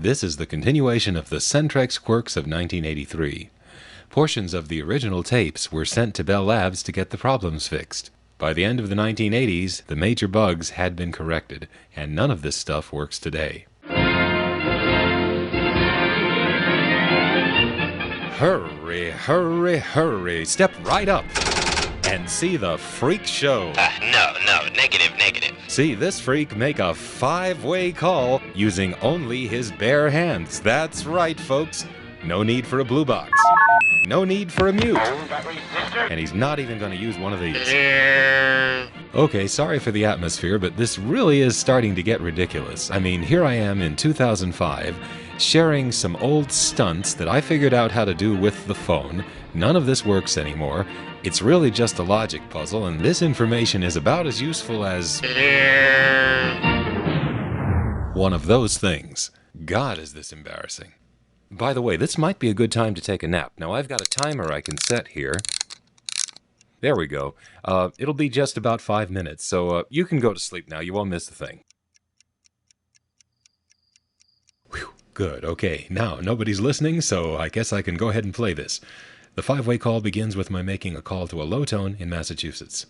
This is the continuation of the Centrex Quirks of 1983. Portions of the original tapes were sent to Bell Labs to get the problems fixed. By the end of the 1980s, the major bugs had been corrected, and none of this stuff works today. Hurry, hurry, hurry, step right up and see the freak show. No, negative. See this freak make a 5-way call using only his bare hands. That's right, folks. No need for a blue box. No need for a mute. And he's not even going to use one of these. Okay, sorry for the atmosphere, but this really is starting to get ridiculous. I mean, here I am in 2005, sharing some old stunts that I figured out how to do with the phone. None of this works anymore. It's really just a logic puzzle, and this information is about as useful as one of those things. God, is this embarrassing. By the way, this might be a good time to take a nap. Now, I've got a timer I can set here. There we go. It'll be just about 5 minutes, so you can go to sleep now. You won't miss a thing. Whew, good. Okay, now nobody's listening, so I guess I can go ahead and play this. The 5-way call begins with my making a call to a low tone in Massachusetts.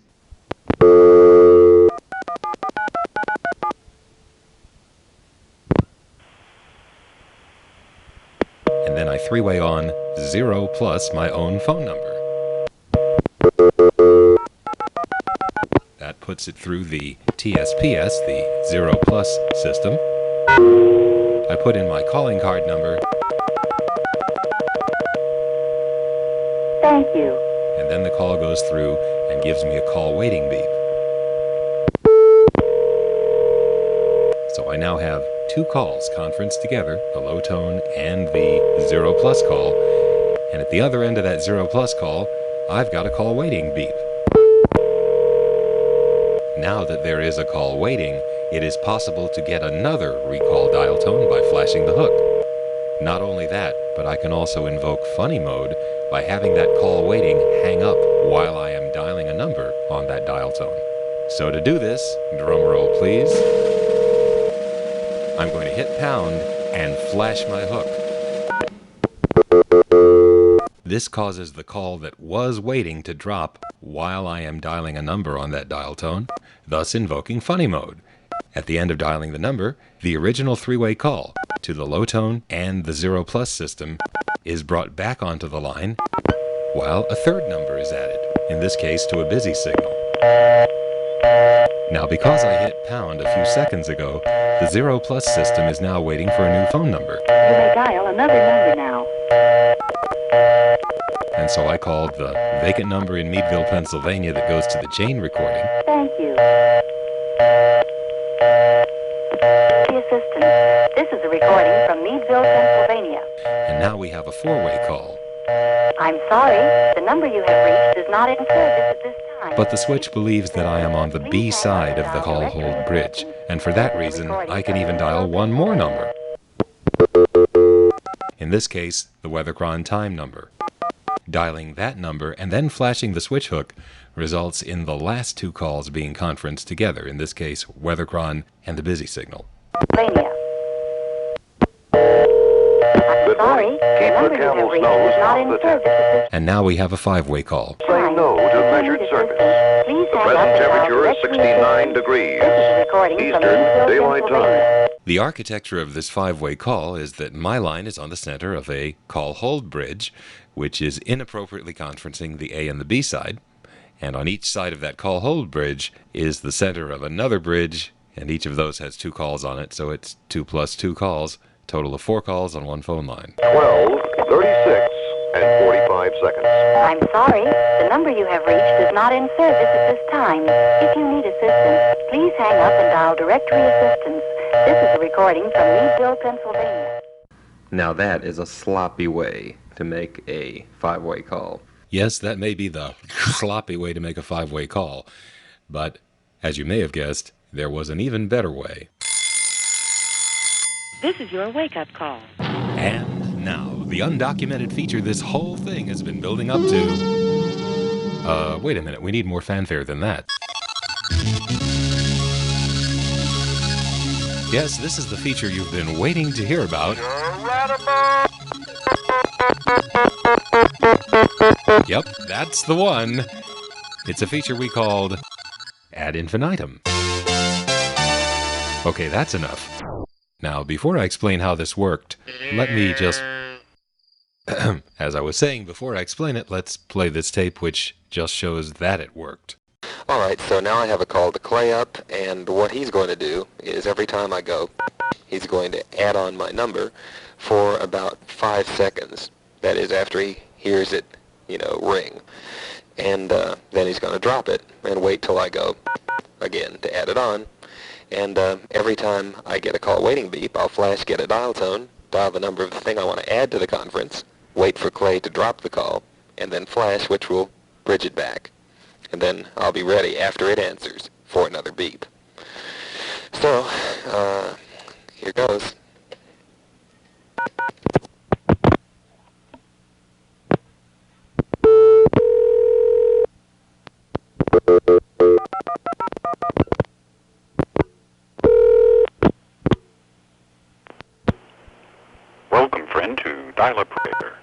And then I 3-way on 0 plus my own phone number. That puts it through the TSPS, the 0 plus system. I put in my calling card number. Thank you. And then the call goes through and gives me a call waiting beep. So I now have 2 calls conferenced together, the low tone and the 0 plus call. And at the other end of that 0 plus call, I've got a call waiting beep. Now that there is a call waiting, it is possible to get another recall dial tone by flashing the hook. Not only that, but I can also invoke funny mode by having that call waiting hang up while I am dialing a number on that dial tone. So to do this, drum roll please, I'm going to hit pound and flash my hook. This causes the call that was waiting to drop while I am dialing a number on that dial tone, thus invoking funny mode. At the end of dialing the number, the original 3-way call to the low tone and the 0 plus system is brought back onto the line, while a third number is added, in this case to a busy signal. Now, because I hit pound a few seconds ago, the 0 plus system is now waiting for a new phone number. You may dial another number now. And so I called the vacant number in Meadville, Pennsylvania that goes to the chain recording. Thank you. The assistant. This is a recording from Meadville, Pennsylvania. And now we have a 4-way call. I'm sorry, the number you have reached is not in service at this time. But the switch believes that I am on the B side of the call hold bridge, and for that reason, I can even dial one more number. In this case, the Weathercron time number. Dialing that number and then flashing the switch hook results in the last 2 calls being conferenced together, in this case, Weathercron and the busy signal. Pennsylvania. I'm sorry, the number you have reached is not in service at this And now we have a 5-way call. Say no to measured surface. Please The hang up present and dial temperature is directory 69 assistance. degrees. This is a recording from Eastern Meadville, Daylight Pennsylvania. Time. The architecture of this 5-way call is that my line is on the center of a call hold bridge, which is inappropriately conferencing the A and the B side, and on each side of that call hold bridge is the center of another bridge, and each of those has 2 calls on it, so it's 2 plus 2 calls, total of 4 calls on one phone line. 12, 36, and 45 seconds. I'm sorry, the number you have reached is not in service at this time. If you need assistance, please hang up and dial directory assistance. This is a recording from Meadville, Pennsylvania. Now that is a sloppy way to make a 5-way call. Yes, that may be the sloppy way to make a 5-way call, but as you may have guessed, there was an even better way. This is your wake-up call. And now, the undocumented feature this whole thing has been building up to... wait a minute, we need more fanfare than that. Yes, this is the feature you've been waiting to hear about. Yep, that's the one. It's a feature we called ad infinitum. Okay, that's enough. Now, before I explain how this worked, let me just... As I was saying, before I explain it, let's play this tape which just shows that it worked. Alright, so now I have a call to Clay up, and what he's going to do is every time I go, he's going to add on my number for about 5 seconds. That is, after he hears it, ring. And then he's going to drop it and wait till I go again to add it on. And every time I get a call waiting beep, I'll flash get a dial tone, dial the number of the thing I want to add to the conference, wait for Clay to drop the call, and then flash, which will bridge it back. And then I'll be ready after it answers for another beep. So, here goes. Welcome, friend, to Dial a Prayer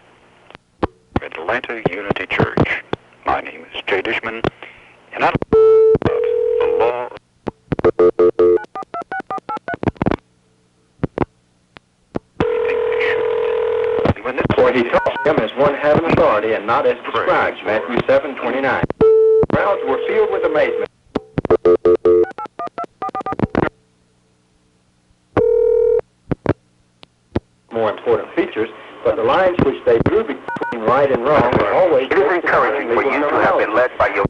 at Atlanta Unity Church. My name is Jay Dishman, and I love the law. For he taught him as one having authority and not as the scribes, Matthew 7:29. Crowds were filled with amazement. More important features, but the lines which they drew between right and wrong were always... It is encouraging for you to have been led by your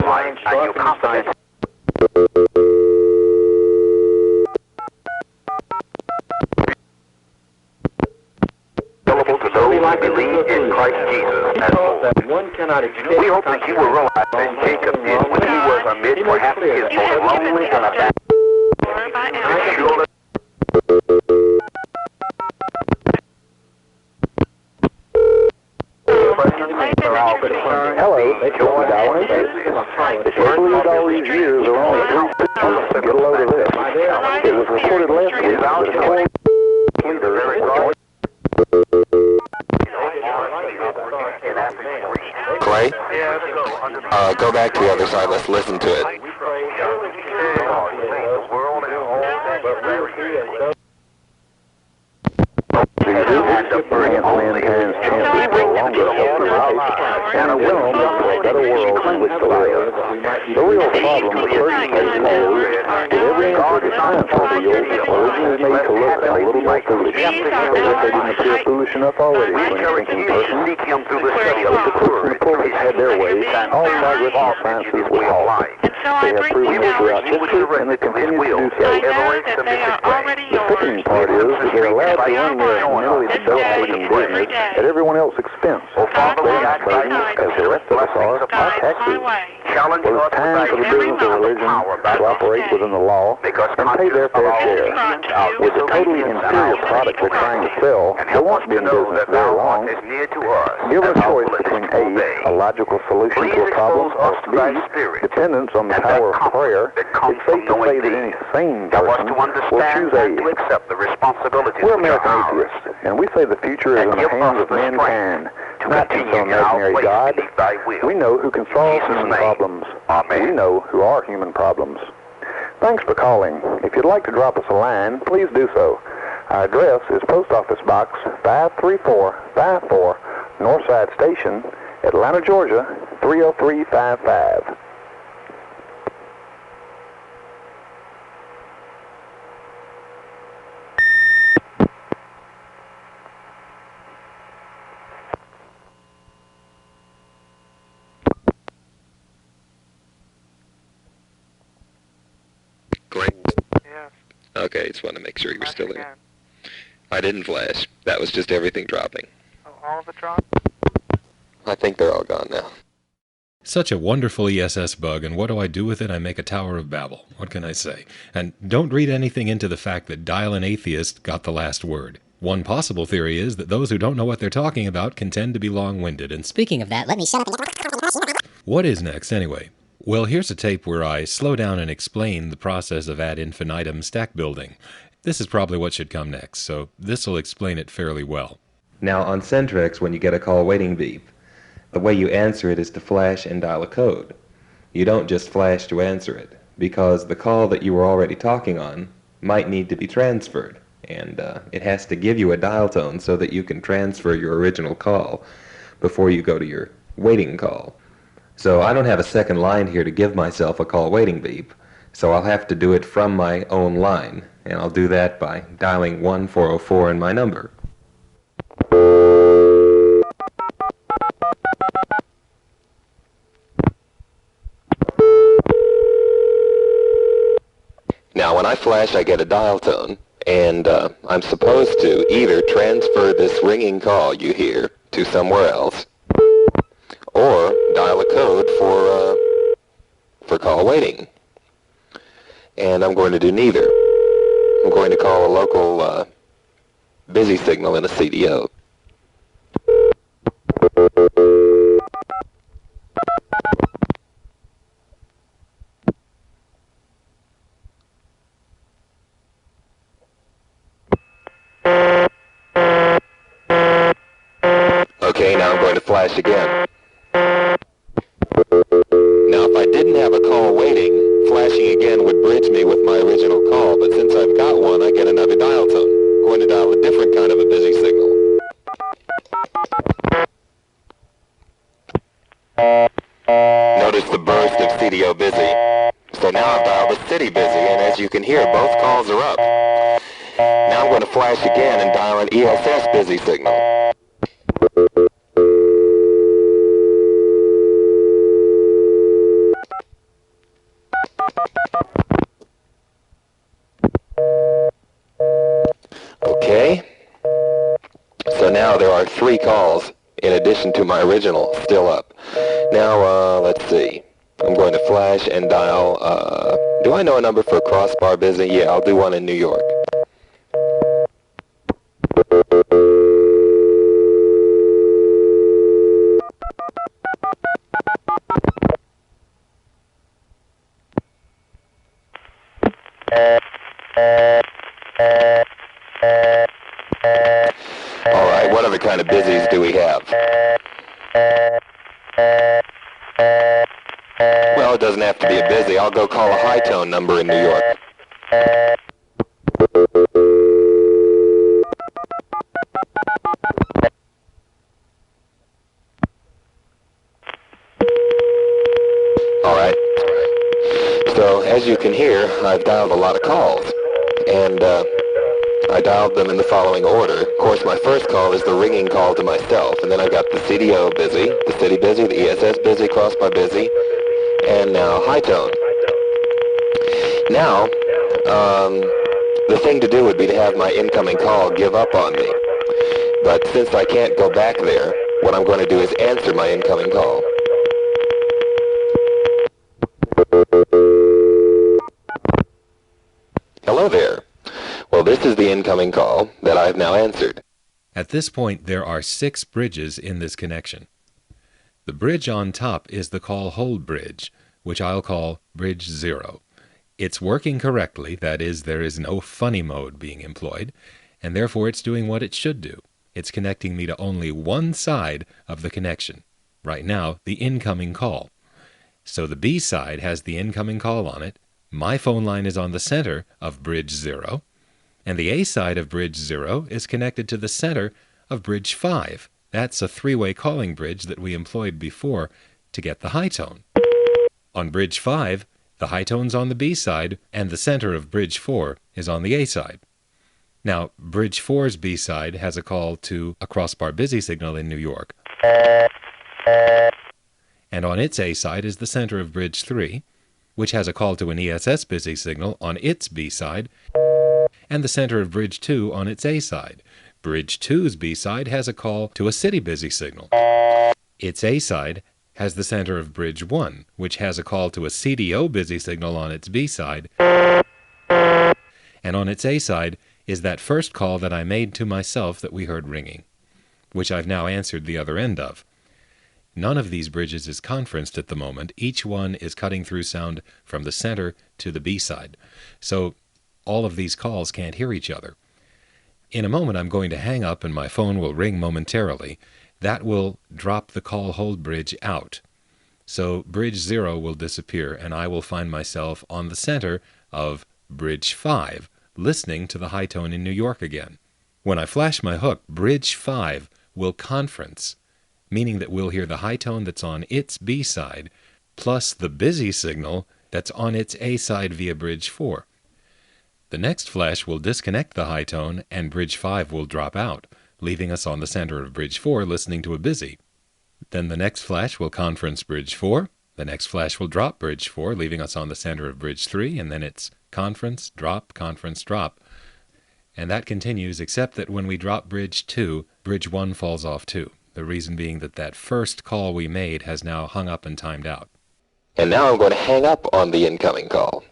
mind and your confidence. Available to those who believe in Christ Jesus as Lord. We hope that you will realize that Jacob did when he was amid perhaps his most lonely and abandoned. Hello, they told me Darwin. If you believed all these years are only 3 pictures, get a load of this. It was reported last week that a claim leader... Clay? Go back to the other side. Let's listen to it. Mankind's chances for a longer, healthy life and a will for a better world in which to live. The real problem the clergy face is that every answer the science reveals religion is made to look a little more foolish, as if they didn't appear foolish enough already to any thinking person. If the clerks and the pulpits had their way, all progress in sciences would halt. They have proven it throughout history, and they continue to do so. The sickening part is that they're allowed to run their mentally debilitating business at everyone else's expense. They're not burdened, as the rest of us are, by taxes. Well, it's time for the business of religion to operate within the law and pay their fair share. With the totally inferior product they're trying to sell, they won't be in business very long. Give a choice between A, a logical solution to a problem, or B, dependence on the power of prayer. It's safe to say that any sane person will choose A. We're American atheists, and we say the future is in the hands of mankind, not in some imaginary God. We know who can solve human problems. We know who are human problems. Thanks for calling. If you'd like to drop us a line, please do so. Our address is Post Office Box 53454, Northside Station, Atlanta, Georgia 30355. Okay, just want to make sure you're still there. I didn't flash. That was just everything dropping. Oh, all of it dropped? I think they're all gone now. Such a wonderful ESS bug, and what do I do with it? I make a Tower of Babel. What can I say? And don't read anything into the fact that Dial an Atheist got the last word. One possible theory is that those who don't know what they're talking about can tend to be long-winded, and speaking of that, let me shut up. What is next, anyway? Well, here's a tape where I slow down and explain the process of ad infinitum stack building. This is probably what should come next, so this will explain it fairly well. Now, on Centrex, when you get a call waiting beep, the way you answer it is to flash and dial a code. You don't just flash to answer it, because the call that you were already talking on might need to be transferred, and it has to give you a dial tone so that you can transfer your original call before you go to your waiting call. So I don't have a second line here to give myself a call waiting beep, so I'll have to do it from my own line, and I'll do that by dialing 1404 in my number. Now when I flash, I get a dial tone, and I'm supposed to either transfer this ringing call you hear to somewhere else, or dial a code for call waiting. And I'm going to do neither. I'm going to call a local busy signal in a CDO. Okay, now I'm going to flash again. Now, if I didn't have a call waiting, flashing again would bridge me with my original call, but since I've got one, I get another dial tone. I'm going to dial a different kind of a busy signal. Notice the burst of CDO busy. So now I've dialed a city busy, and as you can hear, both calls are up. Now I'm going to flash again and dial an ESS busy signal. Okay, so now there are 3 calls in addition to my original still up. Now, let's see. I'm going to flash and dial, do I know a number for crossbar busy? Yeah, I'll do one in New York. All right, what other kind of busies do we have? Well, it doesn't have to be a busy. I'll go call a high tone number in New York. All right. So, as you can hear, I've dialed a lot of calls, and I dialed them in the following order. Of course, my first call is the ringing call to myself, and then I've got the CDO busy, the city busy, the ESS busy, crossbar busy, and now high tone. Now, the thing to do would be to have my incoming call give up on me. But since I can't go back there, what I'm going to do is answer my incoming call. Hello there. Well, this is the incoming call that I've now answered. At this point, there are 6 bridges in this connection. The bridge on top is the call hold bridge, which I'll call bridge 0. It's working correctly, that is, there is no funny mode being employed, and therefore it's doing what it should do. It's connecting me to only one side of the connection. Right now, the incoming call. So the B side has the incoming call on it. My phone line is on the center of bridge 0, and the A side of bridge 0 is connected to the center of bridge 5. That's a 3-way calling bridge that we employed before to get the high tone. On bridge 5, the high tone's on the B side, and the center of bridge 4 is on the A side. Now, bridge 4's B side has a call to a crossbar busy signal in New York. And on its A side is the center of bridge 3, which has a call to an ESS busy signal on its B side, and the center of bridge 2 on its A side. Bridge 2's B side has a call to a city busy signal. Its A side has the center of bridge 1, which has a call to a CDO busy signal on its B side, and on its A side is that first call that I made to myself that we heard ringing, which I've now answered the other end of. None of these bridges is conferenced at the moment. Each one is cutting through sound from the center to the B side. So all of these calls can't hear each other. In a moment, I'm going to hang up and my phone will ring momentarily. That will drop the call hold bridge out. So bridge 0 will disappear and I will find myself on the center of bridge 5, listening to the high tone in New York again. When I flash my hook, bridge 5 will conference, meaning that we'll hear the high tone that's on its B side, plus the busy signal that's on its A side via bridge 4. The next flash will disconnect the high tone and bridge 5 will drop out, leaving us on the center of bridge 4 listening to a busy. Then the next flash will conference bridge 4, the next flash will drop bridge 4, leaving us on the center of bridge 3, and then it's conference, drop, conference, drop. And that continues, except that when we drop bridge 2, bridge 1 falls off too. The reason being that that first call we made has now hung up and timed out. And now I'm going to hang up on the incoming call.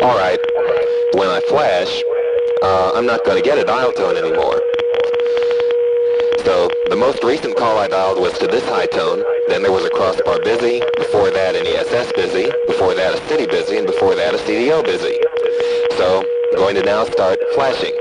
All right, when I flash, I'm not going to get a dial tone anymore. So the most recent call I dialed was to this high tone, then there was a crossbar busy, before that an ESS busy, before that a city busy, and before that a CDO busy. So I'm going to now start flashing.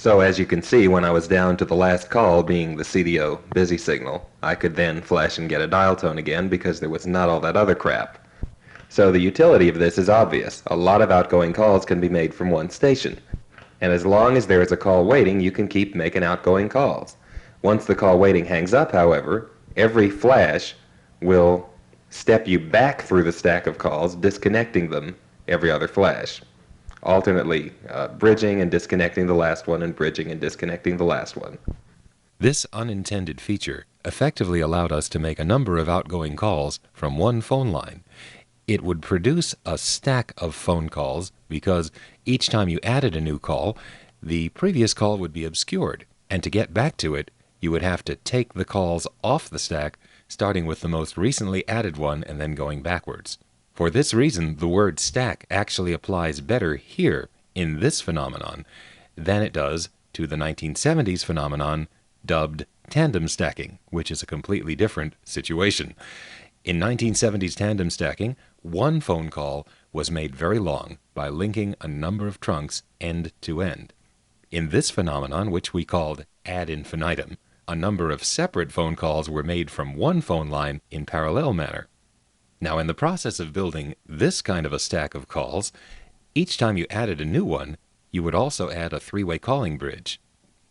So as you can see, when I was down to the last call being the CDO busy signal, I could then flash and get a dial tone again because there was not all that other crap. So the utility of this is obvious. A lot of outgoing calls can be made from one station. And as long as there is a call waiting, you can keep making outgoing calls. Once the call waiting hangs up, however, every flash will step you back through the stack of calls, disconnecting them every other flash. Alternately bridging and disconnecting the last one and bridging and disconnecting the last one. This unintended feature effectively allowed us to make a number of outgoing calls from one phone line. It would produce a stack of phone calls because each time you added a new call, the previous call would be obscured, and to get back to it, you would have to take the calls off the stack, starting with the most recently added one and then going backwards. For this reason, the word stack actually applies better here in this phenomenon than it does to the 1970s phenomenon dubbed tandem stacking, which is a completely different situation. In 1970s tandem stacking, one phone call was made very long by linking a number of trunks end to end. In this phenomenon, which we called ad infinitum, a number of separate phone calls were made from one phone line in parallel manner. Now, in the process of building this kind of a stack of calls, each time you added a new one, you would also add a three-way calling bridge.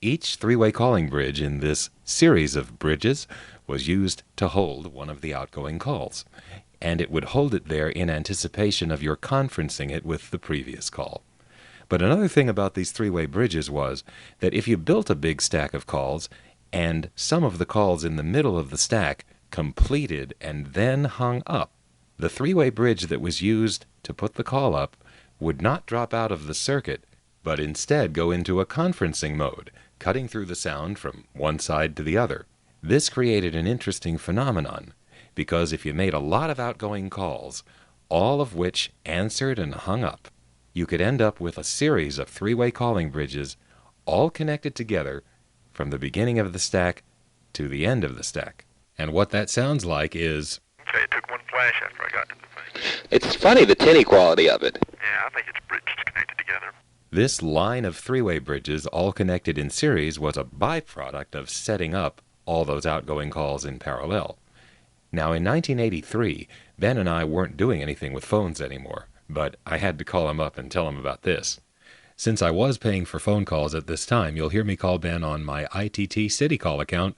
Each three-way calling bridge in this series of bridges was used to hold one of the outgoing calls, and it would hold it there in anticipation of your conferencing it with the previous call. But another thing about these three-way bridges was that if you built a big stack of calls, and some of the calls in the middle of the stack completed and then hung up, the three-way bridge that was used to put the call up would not drop out of the circuit, but instead go into a conferencing mode, cutting through the sound from one side to the other. This created an interesting phenomenon, because if you made a lot of outgoing calls, all of which answered and hung up, you could end up with a series of three-way calling bridges all connected together from the beginning of the stack to the end of the stack. And what that sounds like is... Okay, it took one flash after I got to the thing. It's funny, the tinny quality of it. Yeah, I think it's bridges connected together. This line of three-way bridges all connected in series was a byproduct of setting up all those outgoing calls in parallel. Now, in 1983, Ben and I weren't doing anything with phones anymore, but I had to call him up and tell him about this. Since I was paying for phone calls at this time, you'll hear me call Ben on my ITT City Call account,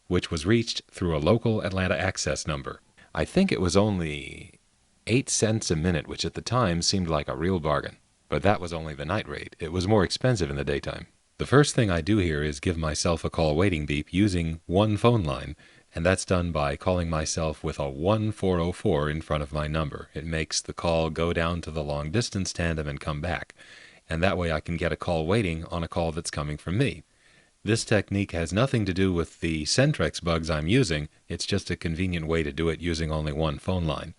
which was reached through a local Atlanta access number. I think it was only 8 cents a minute, which at the time seemed like a real bargain. But that was only the night rate. It was more expensive in the daytime. The first thing I do here is give myself a call waiting beep using one phone line, and that's done by calling myself with a 1404 in front of my number. It makes the call go down to the long distance tandem and come back, and that way I can get a call waiting on a call that's coming from me. This technique has nothing to do with the Centrex bugs I'm using. It's just a convenient way to do it using only one phone line.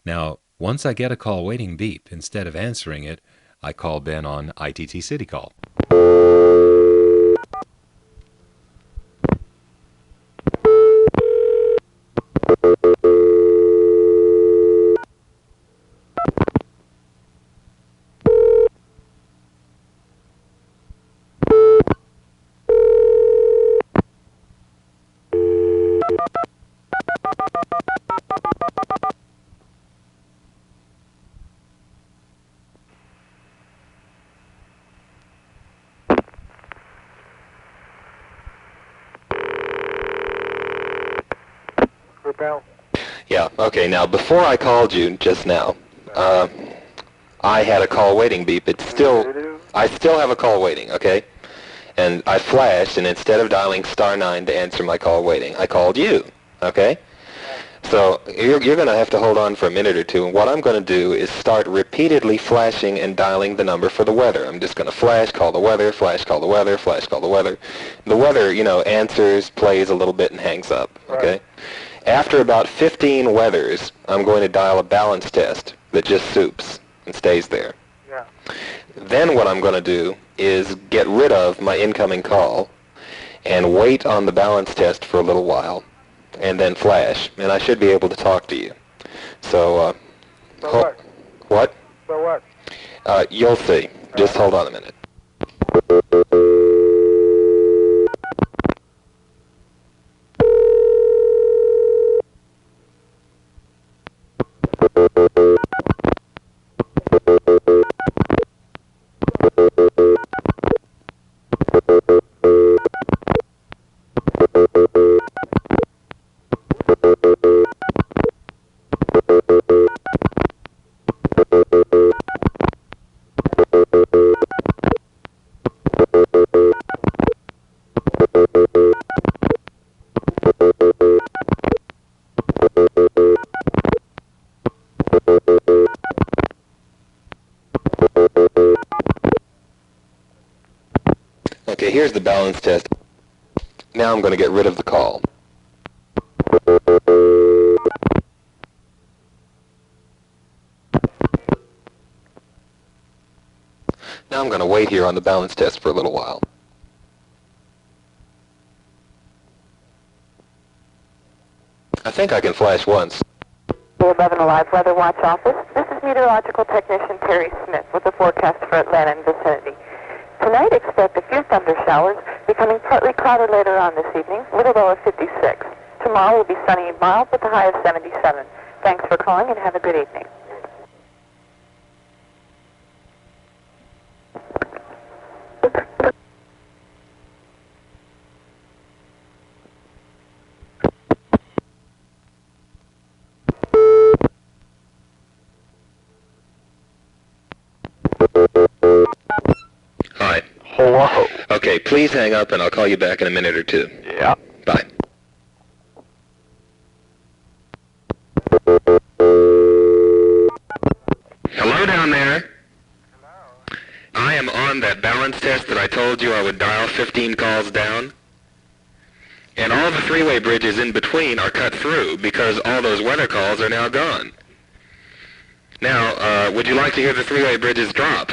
Now, once I get a call waiting beep, instead of answering it, I call Ben on ITT City Call. Yeah, okay, now before I called you just now, I had a call waiting beep. I still have a call waiting, okay? And I flashed, and instead of dialing *9 to answer my call waiting, I called you, okay? So you're going to have to hold on for a minute or two, and what I'm going to do is start repeatedly flashing and dialing the number for the weather. I'm just going to flash, call the weather, flash, call the weather, flash, call the weather. The weather, you know, answers, plays a little bit, and hangs up, okay? Right. After about 15 weathers, I'm going to dial a balance test that just soups and stays there. Yeah. Then what I'm going to do is get rid of my incoming call and wait on the balance test for a little while and then flash, and I should be able to talk to you. So, what? So what? You'll see. Just hold on a minute. Okay, here's the balance test. Now I'm going to get rid of the call. Now I'm going to wait here on the balance test for a little while. I think I can flash once. The 11 Alive Weather Watch Office. This is meteorological technician Terry Smith with the forecast for Atlanta and vicinity. Tonight, expect a few thunder showers, becoming partly cloudy later on this evening, with a low of 56. Tomorrow will be sunny and mild with a high of 77. Thanks for calling and have a good evening. Hi. Hello. Okay, please hang up and I'll call you back in a minute or two. Yeah. Bye. balance test that I told you I would dial 15 calls down? And all the three-way bridges in between are cut through because all those weather calls are now gone. Now, would you like to hear the three-way bridges drop?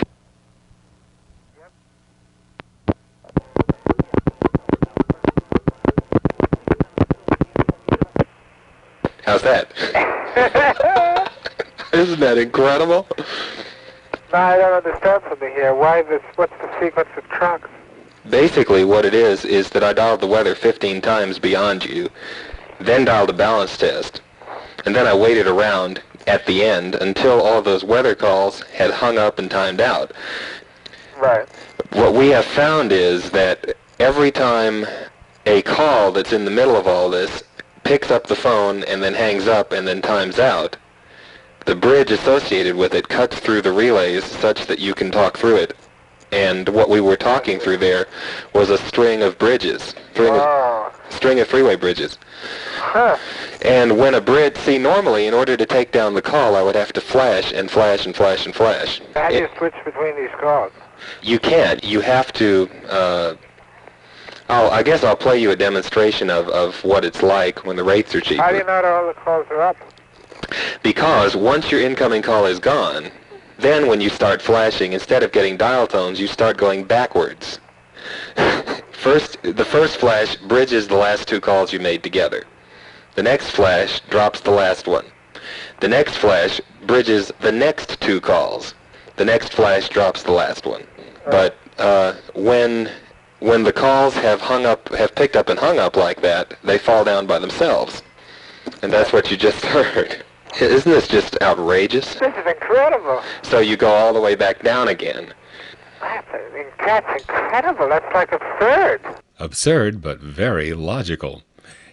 How's that? Isn't that incredible? No, I don't understand something here. What's the sequence of trucks? Basically, what it is that I dialed the weather 15 times beyond you, then dialed a balance test, and then I waited around at the end until all those weather calls had hung up and timed out. Right. What we have found is that every time a call that's in the middle of all this picks up the phone and then hangs up and then times out, the bridge associated with it cuts through the relays such that you can talk through it. And what we were talking through there was a string of bridges, string of three-way bridges. Huh. And when a bridge, see, normally in order to take down the call, I would have to flash and flash and flash and flash. How do you switch between these calls? You can't. You have to, I guess I'll play you a demonstration of what it's like when the rates are cheaper. How do you know that all the calls are up? Because once your incoming call is gone, then when you start flashing, instead of getting dial tones, you start going backwards. The first flash bridges the last two calls you made together. The next flash drops the last one. The next flash bridges the next two calls. The next flash drops the last one. But when the calls have picked up and hung up like that, they fall down by themselves. And that's what you just heard. Isn't this just outrageous? This is incredible. So you go all the way back down again. That's incredible. That's like absurd. Absurd, but very logical.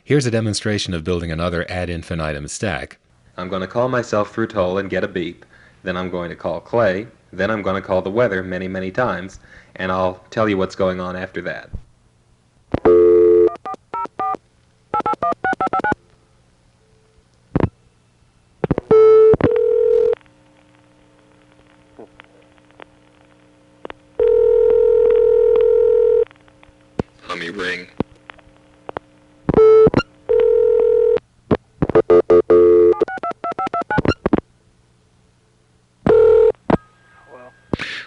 Here's a demonstration of building another ad infinitum stack. I'm going to call myself through toll and get a beep. Then I'm going to call Clay. Then I'm going to call the weather many, many times. And I'll tell you what's going on after that. Hummy ring.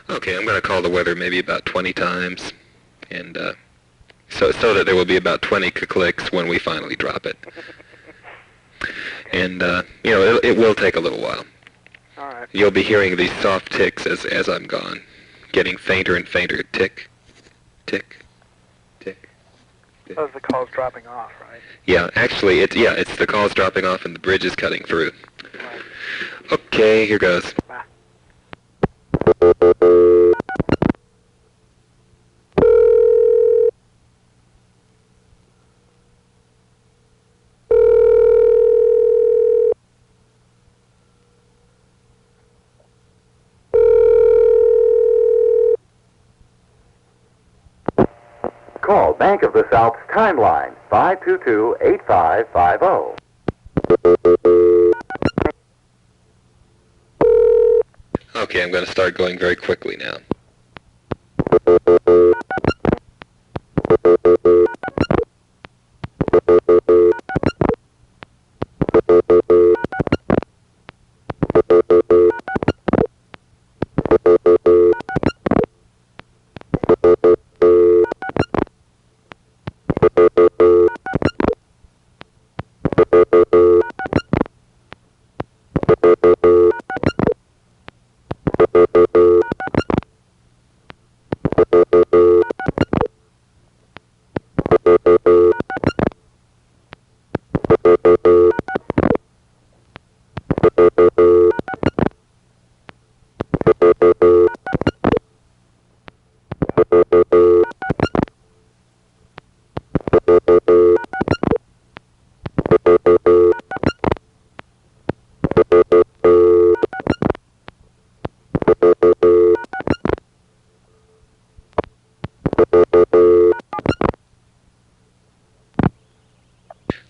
Okay, I'm going to call the weather maybe about 20 times, and so that there will be about 20 clicks when we finally drop it. And it will take a little while. All right. You'll be hearing these soft ticks as I'm gone, getting fainter and fainter. Tick, tick, tick. Those are the calls dropping off, right? Yeah, actually, it's the calls dropping off and the bridge is cutting through. Right. Okay, here goes. Bye. Call Bank of the South's Timeline, 522-8550. Okay, I'm going to start going very quickly now.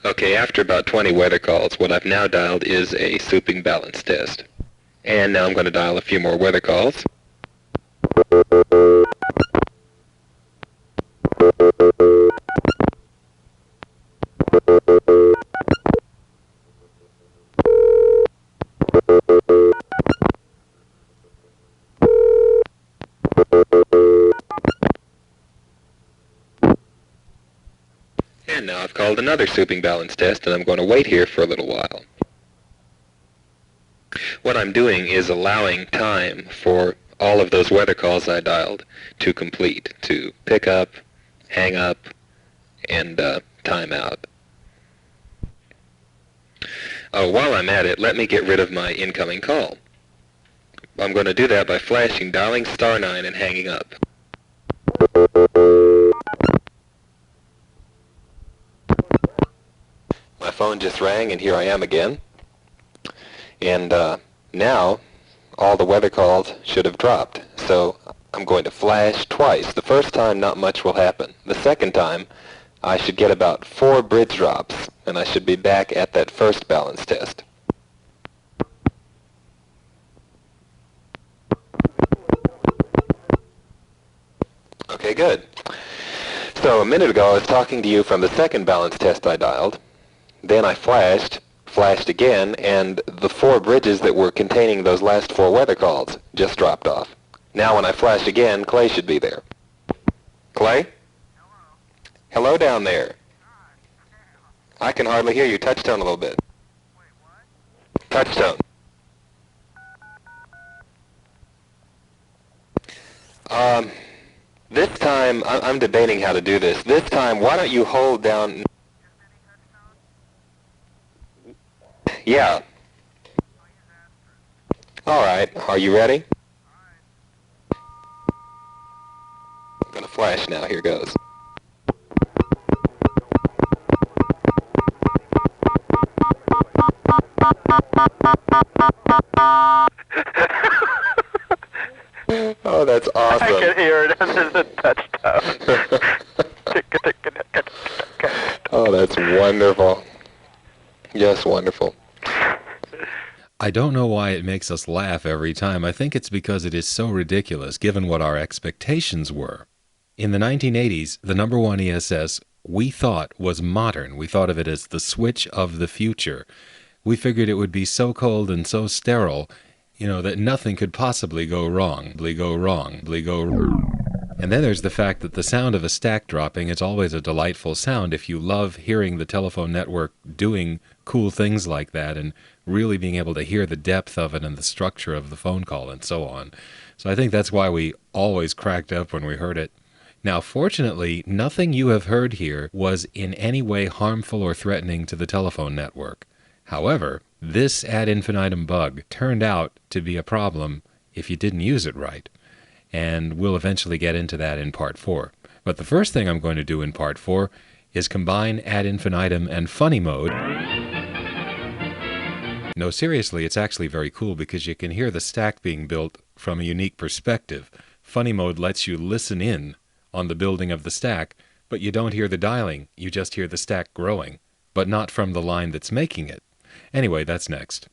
Okay, after about 20 weather calls, what I've now dialed is a souping balance test. And now I'm going to dial a few more weather calls. Now I've called another souping balance test, and I'm going to wait here for a little while. What I'm doing is allowing time for all of those weather calls I dialed to complete, to pick up, hang up, and time out. Oh, while I'm at it, let me get rid of my incoming call. I'm going to do that by flashing, dialing *9 and hanging up. My phone just rang, and here I am again. And now all the weather calls should have dropped. So I'm going to flash twice. The first time, not much will happen. The second time, I should get about 4 bridge drops, and I should be back at that first balance test. Okay, good. So a minute ago, I was talking to you from the second balance test I dialed. Then I flashed again, and the 4 bridges that were containing those last 4 weather calls just dropped off. Now when I flash again, Clay should be there. Clay? Hello down there. I can hardly hear you. Touch tone a little bit. Touch tone. This time, I'm debating how to do this. This time, why don't you hold down... Yeah. All right. Are you ready? I'm going to flash now. Here goes. Oh, that's awesome. I can hear it under the touchdown. Oh, that's wonderful. Just wonderful. I don't know why it makes us laugh every time. I think it's because it is so ridiculous, given what our expectations were. In the 1980s, the number 1 ESS we thought was modern. We thought of it as the switch of the future. We figured it would be so cold and so sterile, that nothing could possibly go wrong. And then there's the fact that the sound of a stack dropping is always a delightful sound if you love hearing the telephone network doing cool things like that and really being able to hear the depth of it and the structure of the phone call and so on. So I think that's why we always cracked up when we heard it. Now, fortunately, nothing you have heard here was in any way harmful or threatening to the telephone network. However, this ad infinitum bug turned out to be a problem if you didn't use it right. And we'll eventually get into that in Part 4. But the first thing I'm going to do in Part 4 is combine ad infinitum and funny mode. No, seriously, it's actually very cool because you can hear the stack being built from a unique perspective. Funny mode lets you listen in on the building of the stack, but you don't hear the dialing, you just hear the stack growing, but not from the line that's making it. Anyway, that's next.